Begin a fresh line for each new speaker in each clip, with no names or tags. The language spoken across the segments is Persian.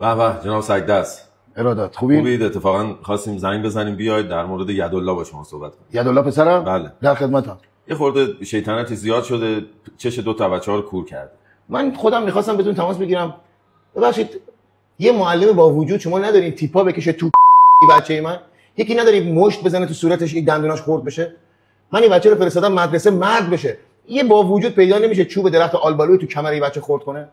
به به جناب سگدست،
ارادت خوبید؟
اتفاقا خواستیم زنگ بزنیم بیاید در مورد یدالله با شما صحبت کنیم.
یدالله پسرم؟
بله
در خدمتم.
یه خورده شیطنتی زیاد شده، چش دو تا بچه‌ها رو کور کرده.
من خودم می‌خواستم بهتون تماس بگیرم. ببخشید یه معلم با وجود شما ندارین تیپا بکشه تو بچه من؟ یکی نداری مشت بزنه تو صورتش این دندوناش خورد بشه؟ من این بچه رو فرستادم مدرسه مرد بشه. یه با وجود پیدا نمیشه چوب درخت آلبالوی تو کمر این بچه خورد کنه.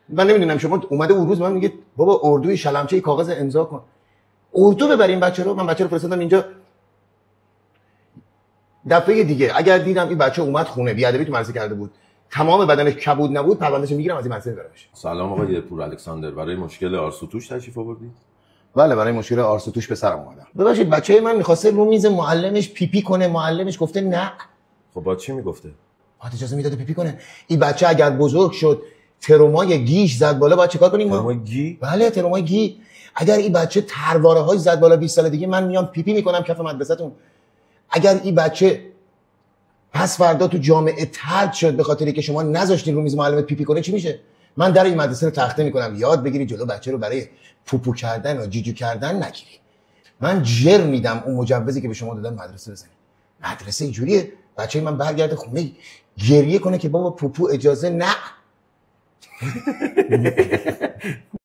من نمیدونم شما اومده اون روز من میگید بابا اردوی شلمچه کاغذ امضا کن. اردو ببریم بچه رو. من بچه رو فرستادم اینجا. دفعه دیگه اگر دیدم این بچه اومد خونه بیادبی تو مدرسه کرده بود، تمام بدنش کبود نبود، پروندهشو میگیرم از این مدرسه میبرمش.
سلام آقای پور الکساندر، برای مشکل آرسوتوش تشریف آوردید؟
بله برای مشکل آرسوتوش به سرم اومدم. ببخشید بچه من می‌خواسته رو میز معلمش پیپی کنه، معلمش گفته نه.
خب با چی میگفته؟
بعد اجازه میداده پیپی کنه. این بچه اگر بزرگ شد ترومای گیش زد بالا باید چیکار کنیم؟
ترومای گی؟
بله ترومای گی. اگر این بچه ترواره‌های زد بالا 20 سال دیگه من میام پیپی میکنم کف مدرسه‌تون. اگر این بچه پس فردا تو جامعه طرد شد به خاطری که شما نذاشتین رو میز معلمت پیپی کنه چی میشه؟ من در این مدرسه رو تخته میکنم یاد بگیری جلو بچه رو برای پوپو کردن و جیجو کردن نگیری. من جر میدم اون مجوزی که به شما دادن مدرسه بزنید. مدرسه اینجوریه بچه من برگرده خونه گریه کنه که بابا پوپو اجازه نه.